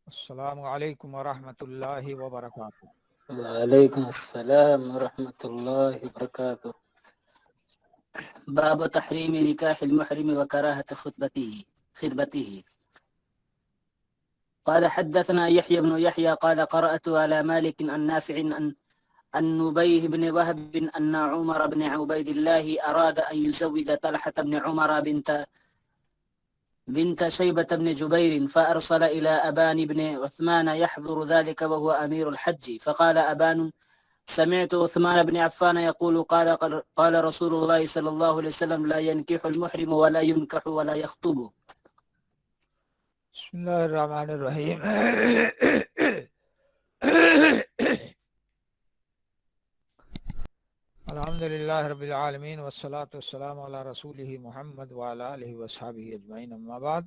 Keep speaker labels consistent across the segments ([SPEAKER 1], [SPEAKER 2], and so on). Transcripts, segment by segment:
[SPEAKER 1] السلام علیکم ورحمۃ اللہ وبرکاتہ۔
[SPEAKER 2] وعلیکم السلام ورحمۃ اللہ وبرکاتہ۔ باب تحریم نکاح المحرم وكراهة خطبته. قال حدثنا يحيى بن يحيى قال قرأت على مالك عن نافع عن نبيه بن وهب أن عمر بن عبيد الله أراد أن يزوج طلحة بن عمر بنت شيبة بن جبير، فأرسل إلى أبان بن عثمان يحضر ذلك وهو أمير الحج، فقال أبان: سمعت عثمان بن عفان يقول قال رسول الله صلى الله عليه وسلم: لا ينكح المحرم ولا ينكح ولا يخطب.
[SPEAKER 1] بسم اللہ الرحمن الرحیم۔ الحمدللہ رب العالمین والصلاة والسلام علی رسولہ محمد وعلی آلہ وصحبہ اجمعین، اما بعد۔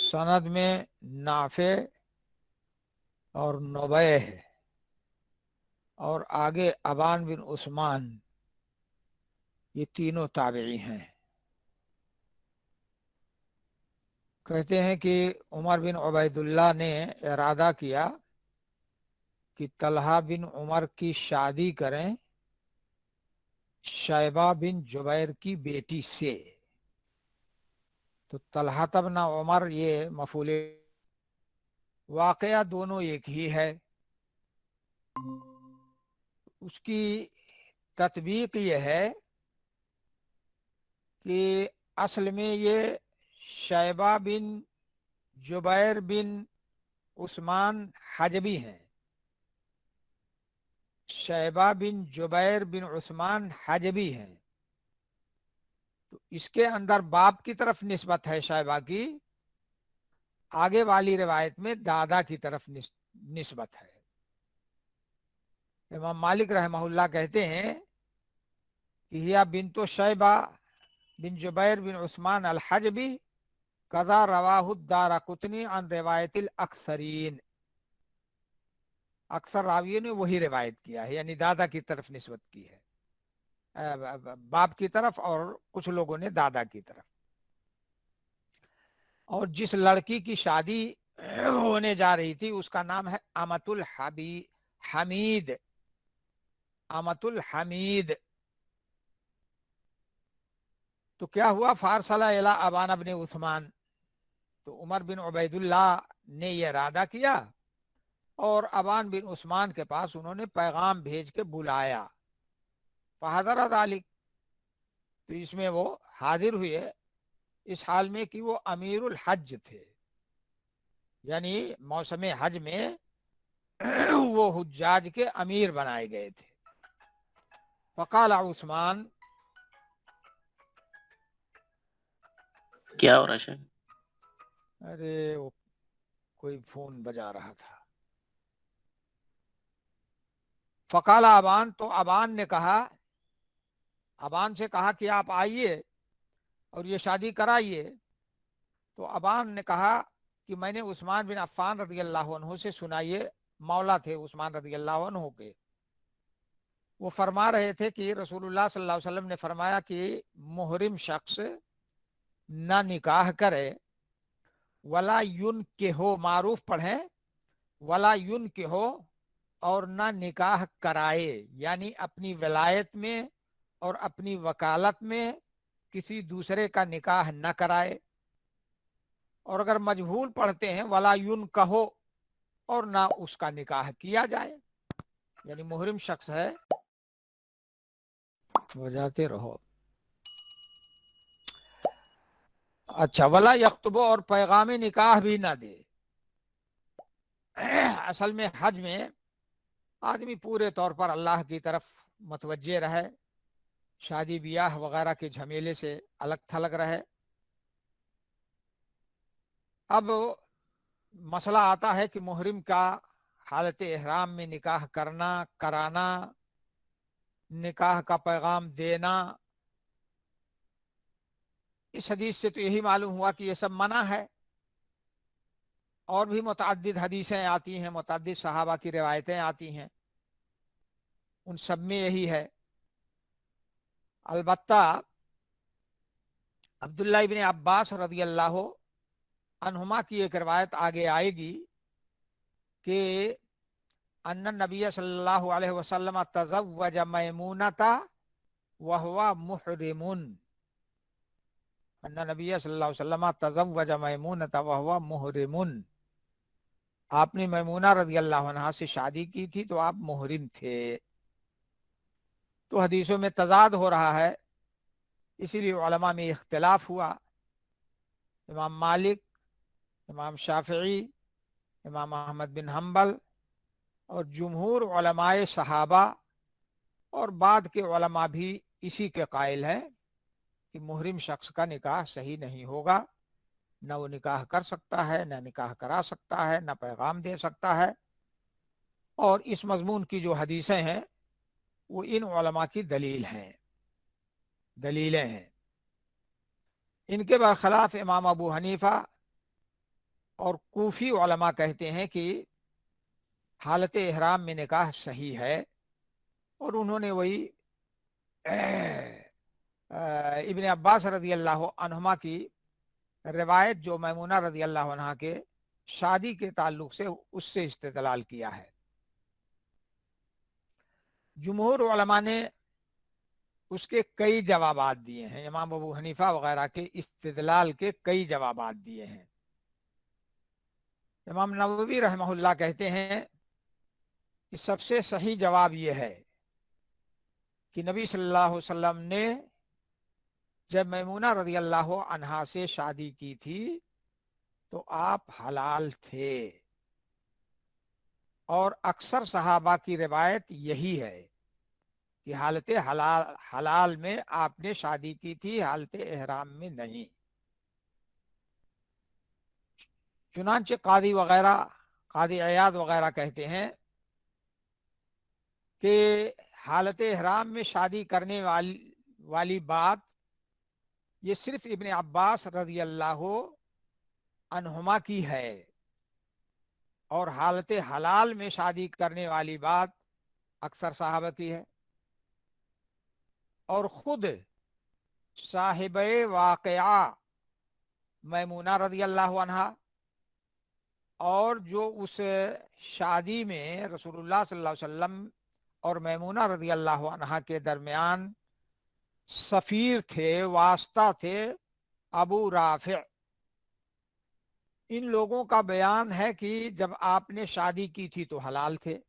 [SPEAKER 1] سند میں نافع اور نبیہ ہے اور آگے ابان بن عثمان، یہ تینوں تابعی ہیں۔ کہتے ہیں کہ عمر بن عبید اللہ نے ارادہ کیا کہ طلحہ بن عمر کی شادی کریں شیبہ بن جبیر کی بیٹی سے۔ تو طلحہ بن عمر یہ مفعول، واقعہ دونوں ایک ہی ہے۔ اس کی تطبیق یہ ہے کہ اصل میں یہ شیبہ بن جبیر بن عثمان حجبی ہیں۔ شیبہ بن جبیر بن عثمان حجبی ہیں، تو اس کے اندر باپ کی طرف نسبت ہے شیبہ کی، آگے والی روایت میں دادا کی طرف نسبت ہے۔ امام مالک رحمہ اللہ کہتے ہیں کہ ہیا بنت شیبہ بن جبیر بن عثمان الحجبی قضا رواہ الدارقطنی عن روایت الاکثرین، اکثر راویوں نے وہی روایت کیا ہے، یعنی دادا کی طرف نسبت کی ہے، باپ کی طرف، اور کچھ لوگوں نے دادا کی طرف۔ اور جس لڑکی کی شادی ہونے جا رہی تھی اس کا نام ہے امۃ الحمید، امۃ الحمید۔ تو کیا ہوا؟ فارسلہ الی ابان بن عثمان، تو عمر بن عبید اللہ نے یہ ارادہ کیا اور ابان بن عثمان کے پاس انہوں نے پیغام بھیج کے بلایا۔ فحضر ذلک، تو اس میں وہ حاضر ہوئے اس حال میں کہ وہ امیر الحج تھے، یعنی موسم حج میں وہ حجاج کے امیر بنائے گئے تھے۔ فقال عثمان،
[SPEAKER 2] کیا ہو رہا ہے؟
[SPEAKER 1] ارے وہ کوئی فون بجا رہا تھا۔ فقال ابان، تو ابان نے کہا، ابان سے کہا کہ آپ آئیے اور یہ شادی کرائیے۔ تو ابان نے کہا کہ میں نے عثمان بن عفان رضی اللہ عنہ سے سنا، یہ مولا تھے عثمان رضی اللہ عنہ کے، وہ فرما رہے تھے کہ رسول اللہ صلی اللہ علیہ وسلم نے فرمایا کہ محرم شخص نہ نکاح کرے، ولا ینکحو، معروف پڑھیں، ولا ینکحو، اور نہ نکاح کرائے، یعنی اپنی ولایت میں اور اپنی وکالت میں کسی دوسرے کا نکاح نہ کرائے۔ اور اگر مجہول پڑھتے ہیں ولا ینکحو، اور نہ اس کا نکاح کیا جائے، یعنی محرم شخص ہے، بجاتے رہو۔ اچھا، ولا یخطب، اور پیغام نکاح بھی نہ دے۔ اصل میں حج میں آدمی پورے طور پر اللہ کی طرف متوجہ رہے، شادی بیاہ وغیرہ کے جھمیلے سے الگ تھلگ رہے، اب مسئلہ آتا ہے کہ محرم کا حالت احرام میں نکاح کرنا، کرانا، نکاح کا پیغام دینا، اس حدیث سے تو یہی معلوم ہوا کہ یہ سب منع ہے. اور بھی متعدد حدیثیں آتی ہیں، متعدد صحابہ کی روایتیں آتی ہیں، ان سب میں یہی ہے. البتہ عبداللہ ابن عباس رضی اللہ عنہما کی ایک روایت آگے آئے گی کہ ان نبی صلی اللہ علیہ وسلم تزوج میمونۃ وہو محرم. ان نبی صلی اللہ علیہ وسلم تزوج میمونۃ وہو محرم. آپ نے میمونہ رضی اللہ عنہا سے شادی کی تھی تو آپ محرم تھے. تو حدیثوں میں تضاد ہو رہا ہے، اسی لیے علماء میں اختلاف ہوا. امام مالک، امام شافعی، امام احمد بن حنبل اور جمہور علماء صحابہ اور بعد کے علماء بھی اسی کے قائل ہیں کہ محرم شخص کا نکاح صحیح نہیں ہوگا. نہ وہ نکاح کر سکتا ہے، نہ نکاح کرا سکتا ہے، نہ پیغام دے سکتا ہے. اور اس مضمون کی جو حدیثیں ہیں وہ ان علماء کی دلیلیں ہیں. ان کے برخلاف امام ابو حنیفہ اور کوفی علماء کہتے ہیں کہ حالت احرام میں نکاح صحیح ہے. اور انہوں نے وہی ابن عباس رضی اللہ عنہما کی روایت جو میمونہ رضی اللہ عنہا کے شادی کے تعلق سے اس سے استدلال کیا ہے. جمہور علماء نے اس کے کئی جوابات دیے ہیں. امام ابو حنیفہ وغیرہ کے استدلال کے کئی جوابات دیے ہیں. امام نووی رحمہ اللہ کہتے ہیں کہ سب سے صحیح جواب یہ ہے کہ نبی صلی اللہ علیہ وسلم نے جب میمونہ رضی اللہ عنہا سے شادی کی تھی تو آپ حلال تھے. اور اکثر صحابہ کی روایت یہی ہے کہ حالت حلال میں آپ نے شادی کی تھی، حالت احرام میں نہیں. چنانچہ قاضی عیاض وغیرہ کہتے ہیں کہ حالت احرام میں شادی کرنے والی بات یہ صرف ابن عباس رضی اللہ عنہما کی ہے، اور حالت حلال میں شادی کرنے والی بات اکثر صحابہ کی ہے. اور خود صاحب واقعہ میمونہ رضی اللہ عنہا اور جو اس شادی میں رسول اللہ صلی اللہ علیہ وسلم اور میمونہ رضی اللہ عنہا کے درمیان سفیر تھے، واسطہ تھے، ابو رافع، ان لوگوں کا بیان ہے کہ جب آپ نے شادی کی تھی تو حلال تھے.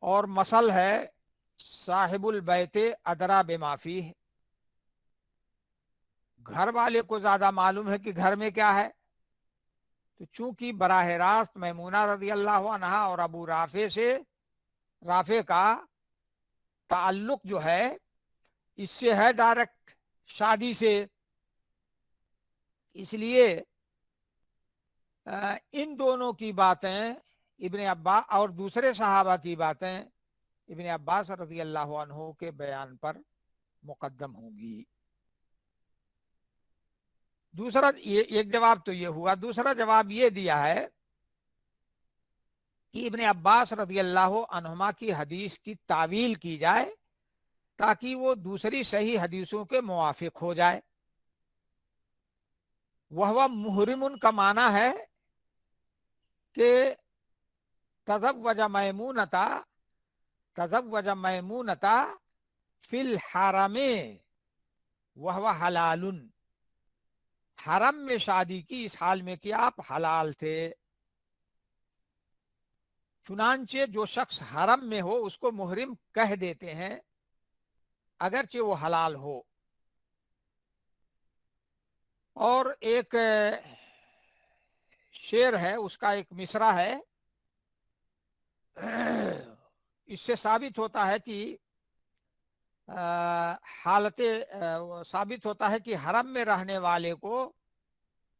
[SPEAKER 1] اور مثل ہے صاحب البیت ادرا بما فیہ، گھر والے کو زیادہ معلوم ہے کہ گھر میں کیا ہے. تو چونکہ براہ راست میمونہ رضی اللہ عنہا اور ابو رافع کا تعلق جو ہے اس سے ہے ڈائریکٹ شادی سے، اس لیے ان دونوں کی باتیں ابن عباس اور دوسرے صحابہ کی باتیں ابن عباس رضی اللہ عنہ کے بیان پر مقدم ہوں گی. دوسرا ایک جواب تو یہ ہوا. دوسرا جواب یہ دیا ہے کہ ابن عباس رضی اللہ عنہما کی حدیث کی تعویل کی جائے تاکہ وہ دوسری صحیح حدیثوں کے موافق ہو جائے. وہ محرم کا معنی ہے کہ تزوج میمونتا فی الحرم وہو حلال، حرم میں شادی کی اس حال میں کہ آپ حلال تھے. چنانچہ جو شخص حرم میں ہو اس کو محرم کہہ دیتے ہیں اگرچہ وہ حلال ہو. اور ایک شعر ہے، اس کا ایک مصرع ہے، اس سے ثابت ہوتا ہے کہ ثابت ہوتا ہے کہ حرم میں رہنے والے کو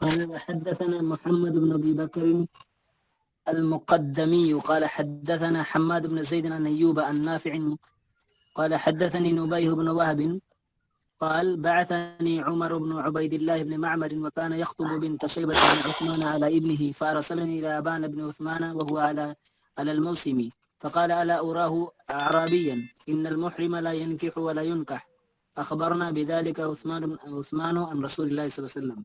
[SPEAKER 2] قال حدثنا محمد بن أبي بكر المقدمي قال حدثنا حماد بن زيد عن أيوب عن نافع قال حدثني نبيه بن وهب قال بعثني عمر بن عبيد الله بن معمر وكان يخطب بنت شيبة بن عثمان على ابنه فأرسلني إلى أبان بن عثمان وهو على الموسم فقال ألا أراه أعرابيا إن المحرم لا ينكح ولا ينكح أخبرنا بذلك عثمان عن رسول الله صلى الله عليه وسلم.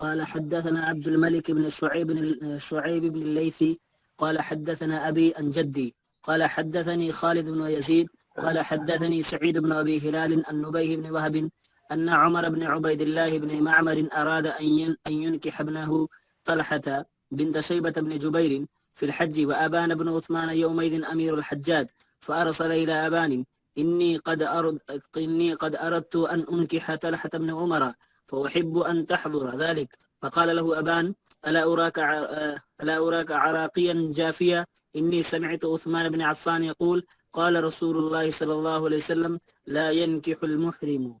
[SPEAKER 2] قال حدثنا عبد الملك بن شعيب بن الليثي قال حدثنا أبي عن جدي قال حدثني خالد بن يزيد قال حدثني سعيد بن أبي هلال عن نبيه بن وهب أن عمر بن عبيد الله بن معمر أراد أن ينكح ابنه طلحة بنت شيبة بن جبير في الحج وأبان بن عثمان يومئذ أمير الحجاج فأرسل إلى أبان إني قد أردت أن أنكح طلحة بن عمر فأحب أن تحضر ذلك. فقال له أبان ألا أراك عراقيا جافيا إني سمعت عثمان بن عفان يقول قال رسول الله صلى الله عليه وسلم لا ينكح المحرم.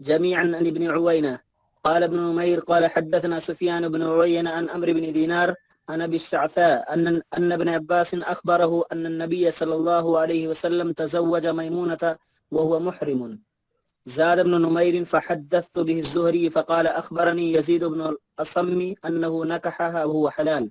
[SPEAKER 2] جميعا عن ابن عوينة قال ابن نمير قال حدثنا سفيان بن عيينة عن عمرو بن دينار عن أبي الشعثاء أن ابن عباس أخبره أن النبي صلى الله عليه وسلم تزوج ميمونة وهو محرم. زاد ابن نمير فحدثت به الزهري فقال أخبرني يزيد بن الأصم أنه نكحها وهو حلال.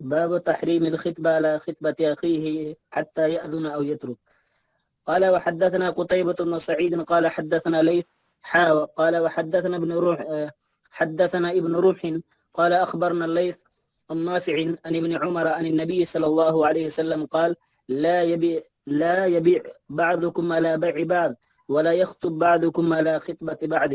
[SPEAKER 2] باب تحريم الخطبة على خطبة أخيه حتى يأذن أو يترك. قال وحدثنا قتيبة بن سعيد قال حدثنا ليث قال وحدثنا حدثنا ابن رمح قال أخبرنا الليث عن نافع عن ابن عمر عن النبي صلى الله عليه وسلم قال لا يبيع بعضكم على بيع بعض ولا يخطب بعضكم على خطبة بعض.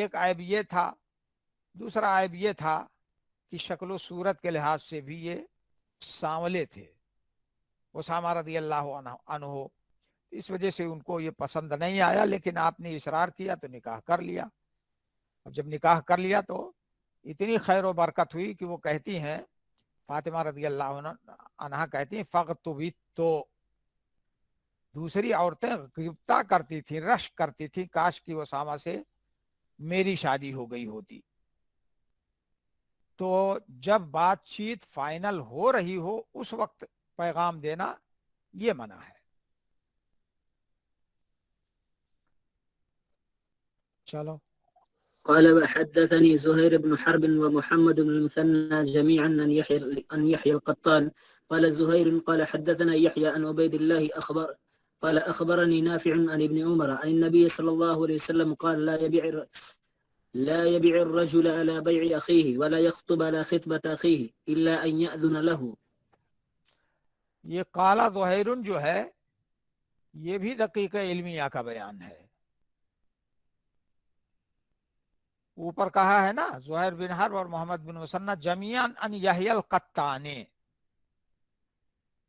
[SPEAKER 1] ایک عیب یہ تھا، دوسرا عیب یہ تھا کہ شکل و صورت کے لحاظ سے بھی یہ سانولے تھے اسامہ رضی اللہ عنہ، اس وجہ سے ان کو یہ پسند نہیں آیا، لیکن آپ نے اصرار کیا تو نکاح کر لیا. اور جب نکاح کر لیا تو اتنی خیر و برکت ہوئی کہ وہ کہتی ہیں، فاطمہ رضی اللہ عنہ کہتی ہیں فَغْتُبِتْ، تو دوسری عورتیں غبطہ کرتی تھیں، رشک کرتی تھیں کاش کی اسامہ سے میری شادی ہو گئی ہوتی. تو جب بات چیت فائنل ہو رہی ہو اس وقت پیغام دینا یہ منع ہے. چلو.
[SPEAKER 2] قال وحدثني زهير بن حرب ومحمد بن المثنى جميعا عن يحيى القطان قال زهير قال حدثنا يحيى عن عبيد الله قال أخبرني نافع عن ابن عمر عن النبي صلى الله عليه وسلم قال لا يبيع الرجل على بيع أخيه ولا يخطب على خطبة أخيه إلا أن يأذن له.
[SPEAKER 1] یہ قال زہیر جو ہے یہ بھی دقیق علمیہ کا بیان ہے. اوپر کہا ہے نا زہیر بن حرب اور محمد بن مسنہ جمیعاً ان یحیی القطانی،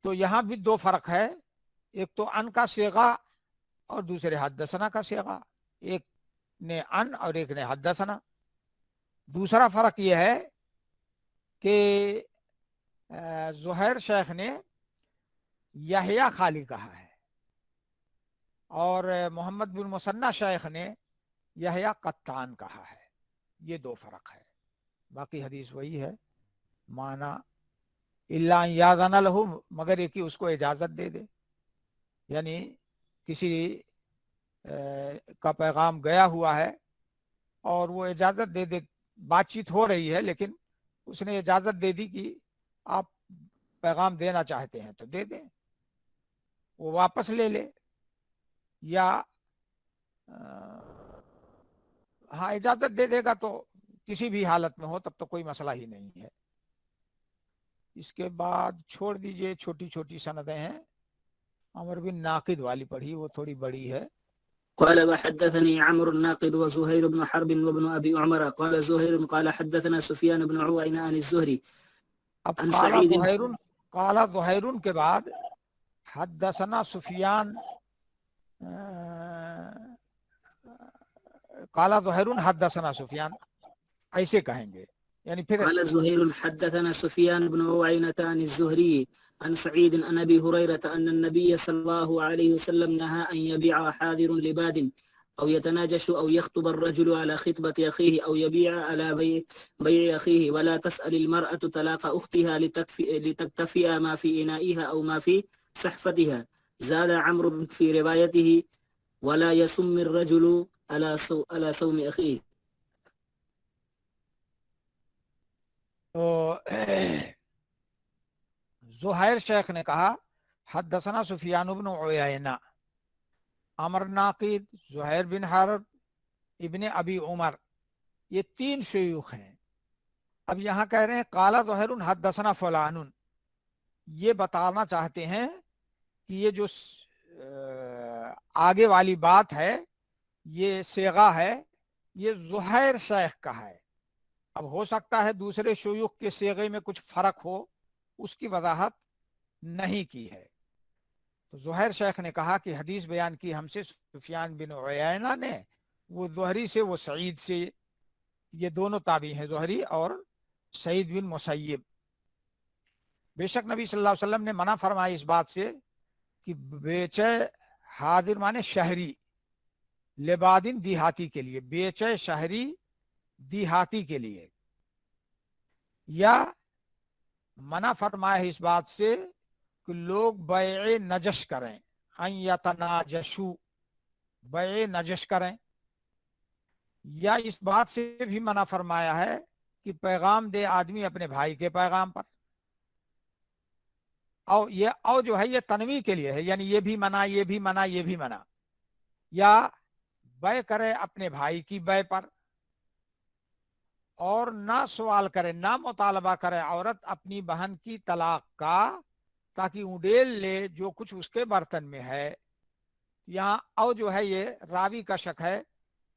[SPEAKER 1] تو یہاں بھی دو فرق ہے، ایک تو ان کا صیغہ اور دوسرے حدثنا کا صیغہ، ایک نے ان اور ایک نے حدثنا. دوسرا فرق یہ ہے کہ زہیر شیخ نے یحییٰ خالی کہا ہے اور محمد بن مسنہ شیخ نے یحییٰ قطان کہا ہے. یہ دو فرق ہے، باقی حدیث وہی ہے. معنی الا ان یاذن لہ، مگر یہ کہ اس کو اجازت دے دے، یعنی کسی کا پیغام گیا ہوا ہے اور وہ اجازت دے دے، بات چیت ہو رہی ہے لیکن اس نے اجازت دے دی کہ آپ پیغام دینا چاہتے ہیں تو دے دیں، وہ واپس لے لے، یا ہاں اجازت دے دے گا تو کسی بھی حالت میں ہو تب تو کوئی مسئلہ ہی نہیں ہے. اس کے بعد چھوڑ دیجئے، چھوٹی چھوٹی سندیں ہیں. عمر بن ناقد والی پڑھی، وہ تھوڑی بڑی ہے.
[SPEAKER 2] قال وحدثني عمرو الناقد وزهير بن حرب وابن أبي عمر قال زهير قال حدثنا سفيان بن عوينة عن الزهري
[SPEAKER 1] اب
[SPEAKER 2] عن سعيد
[SPEAKER 1] قال زہیر کے بعد حدثنا سفیان، قال زہیر حدثنا سفیان ایسے کہیں گے، یعنی پھر
[SPEAKER 2] قال زهير حدثنا سفيان بن عوينة عن الزهري عن سعيد عن أبي هريرة أن النبي صلى الله عليه وسلم نهى أن يبيع حاضر لباد أو يتناجش أو يخطب الرجل على خطبة أخيه أو يبيع على بيع أخيه ولا تسأل المرأة طلاق أختها لتكتفئ ما في إنائها أو ما في صحفتها. زاد عمرو في روايته ولا يسم الرجل على صوم أخيه.
[SPEAKER 1] تو زہیر شیخ نے کہا حدثنا سفیان بن عیینہ، عمر ناقد، زہیر بن حرب، ابن ابی عمر، یہ تین شیوخ ہیں. اب یہاں کہہ رہے ہیں قال زہیر حدثنا فلان، یہ بتانا چاہتے ہیں کہ یہ جو آگے والی بات ہے یہ صیغہ ہے، یہ زہیر شیخ کا ہے. اب ہو سکتا ہے دوسرے شیوخ کے صیغے میں کچھ فرق ہو، اس کی وضاحت نہیں کی ہے. تو زہیر شیخ نے کہا کہ حدیث بیان کی ہم سے سفیان بن عیینہ نے، وہ زہری سے، وہ سعید سے، یہ دونوں تابعی ہیں، زہری اور سعید بن مسیب. بے شک نبی صلی اللہ علیہ وسلم نے منع فرمائی اس بات سے کہ بیچے حاضر مانے شہری، لبادن دیہاتی کے لیے، بیچے شہری دیہاتی کے لیے، یا منع فرمایا ہے اس بات سے کہ لوگ بیع نجش کریں، ان یتناجشو، بیع نجش کریں، یا اس بات سے بھی منع فرمایا ہے کہ پیغام دے آدمی اپنے بھائی کے پیغام پر. او جو ہے یہ تنویع کے لیے ہے، یعنی یہ بھی منع، یہ بھی منع، یہ بھی منع. یا بیع کرے اپنے بھائی کی بیع پر، اور نہ سوال کرے، نہ مطالبہ کرے عورت اپنی بہن کی طلاق کا تاکہ اونڈیل لے جو کچھ اس کے برتن میں ہے. یہاں او جو ہے یہ راوی کا شک ہے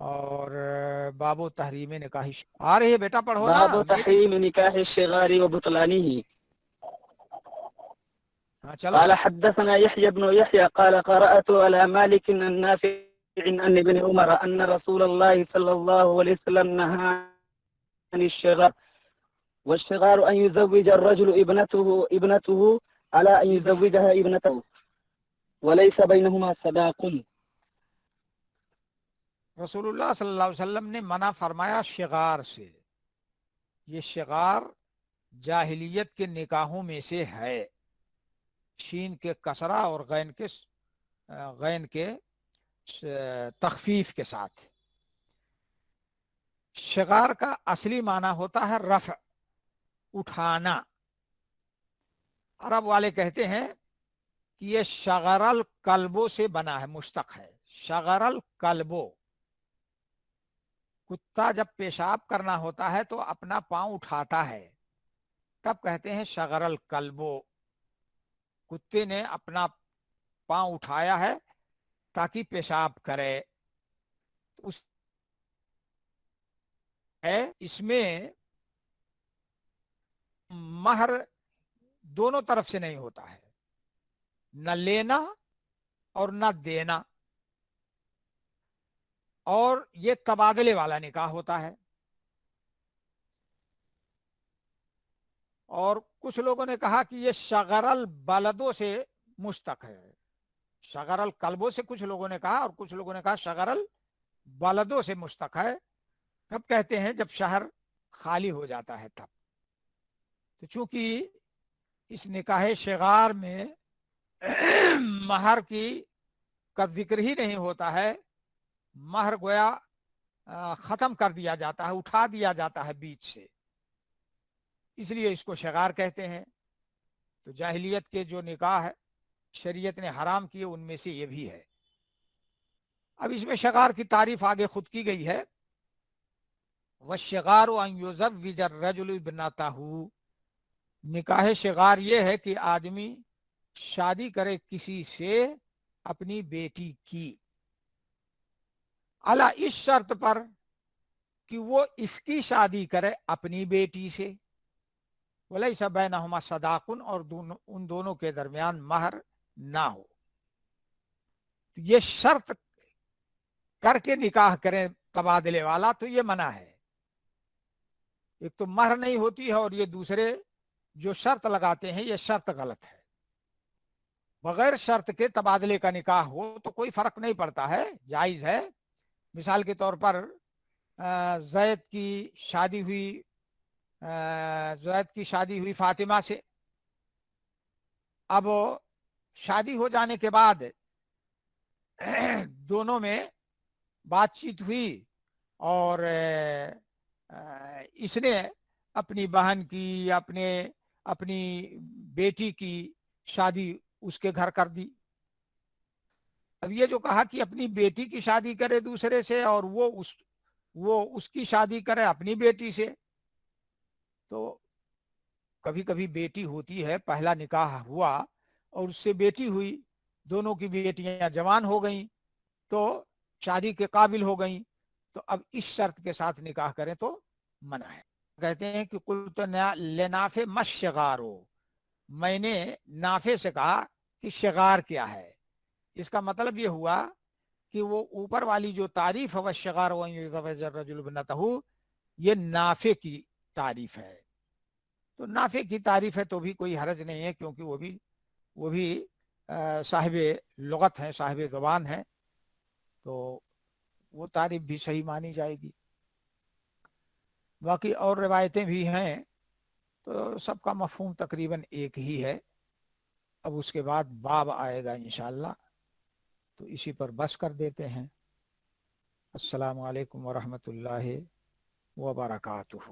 [SPEAKER 1] اور بابو تحریم نکاح آ رہی ہے بیٹا پڑھو نا
[SPEAKER 2] باب
[SPEAKER 1] میری.
[SPEAKER 2] تحريم نكاح الصغار وبطلانه.
[SPEAKER 1] ہاں چلو.
[SPEAKER 2] قال حدثنا يحيى بن يحيى قال قرأت على مالك النافع عن ابن عمر أن رسول الله صلى الله عليه وسلم نهى عن الشغار، والشغار أن يزوج الرجل ابنته على أن يزوجها ابنته وليس بينهما صداق.
[SPEAKER 1] رسول اللہ صلی اللہ علیہ وسلم نے منع فرمایا شغار سے. یہ شغار جاہلیت کے نکاحوں میں سے ہے. شین کے کسرہ اور غین کے تخفیف کے ساتھ. شغار کا اصلی معنی ہوتا ہے رفع، اٹھانا. عرب والے کہتے ہیں کہ یہ شغر القلبو سے بنا ہے، مشتق ہے. شغر القلبو، کتا جب پیشاب کرنا ہوتا ہے تو اپنا پاؤں اٹھاتا ہے، تب کہتے ہیں شغر القلبو، کتے نے اپنا پاؤں اٹھایا ہے تاکہ پیشاب کرے. اس میں مہر دونوں طرف سے نہیں ہوتا ہے، نہ لینا اور نہ دینا، اور یہ تبادلے والا نکاح ہوتا ہے. اور کچھ لوگوں نے کہا کہ یہ شغر البلدوں سے مشتق ہے. شغر القلبوں سے کچھ لوگوں نے کہا، اور کچھ لوگوں نے کہا شغر البلدوں سے مشتق ہے. کب کہتے ہیں؟ جب شہر خالی ہو جاتا ہے تب. تو چونکہ اس نکاح شغار میں مہر کا ذکر ہی نہیں ہوتا ہے، مہر گویا ختم کر دیا جاتا ہے، اٹھا دیا جاتا ہے بیچ سے، اس لیے اس کو شغار کہتے ہیں. تو جاہلیت کے جو نکاح ہے شریعت نے حرام کیے ان میں سے یہ بھی ہے. اب اس میں شغار کی تعریف آگے خود کی گئی ہے. وَالشِّغَارُ أَن يُزَوِّجَ الرَّجُلُ ابْنَتَهُ، نکاح شغار یہ ہے کہ آدمی شادی کرے کسی سے اپنی بیٹی کی، الا اس شرط پر کہ وہ اس کی شادی کرے اپنی بیٹی سے. ولیس بینہما صداق، اور ان دونوں کے درمیان مہر نہ ہو. یہ شرط کر کے نکاح کریں تبادلے والا تو یہ منع ہے. ایک تو مہر نہیں ہوتی ہے، اور یہ دوسرے جو شرط لگاتے ہیں یہ شرط غلط ہے. بغیر شرط کے تبادلے کا نکاح ہو تو کوئی فرق نہیں پڑتا ہے، جائز ہے. مثال کے طور پر زید کی شادی ہوئی فاطمہ سے. اب شادی ہو جانے کے بعد دونوں میں بات چیت ہوئی، اور اس نے اپنی بہن کی اپنی بیٹی کی شادی اس کے گھر کر دی. اب یہ جو کہا کہ اپنی بیٹی کی شادی کرے دوسرے سے، اور وہ اس کی شادی کرے اپنی بیٹی سے، تو کبھی کبھی بیٹی ہوتی ہے، پہلا نکاح ہوا اور اس سے بیٹی ہوئی، دونوں کی بیٹیاں جوان ہو گئیں تو شادی کے قابل ہو گئیں، تو اب اس شرط کے ساتھ نکاح کریں تو منع ہے. کہتے ہیں کہ قلت لنافع مش شغارو، میں نے نافع سے کہا کہ شغار کیا ہے. اس کا مطلب یہ ہوا کہ وہ اوپر والی جو تعریف ہے والشغار وان یزوج الرجل ابنته، یہ نافع کی تعریف ہے. تو نافع کی تعریف ہے تو بھی کوئی حرج نہیں ہے، کیونکہ وہ بھی صاحب لغت ہیں، صاحب زبان ہیں، تو وہ تعریف بھی صحیح مانی جائے گی. باقی اور روایتیں بھی ہیں تو سب کا مفہوم تقریباً ایک ہی ہے. اب اس کے بعد باب آئے گا انشاءاللہ، تو اسی پر بس کر دیتے ہیں. السلام علیکم ورحمۃ اللہ وبرکاتہ.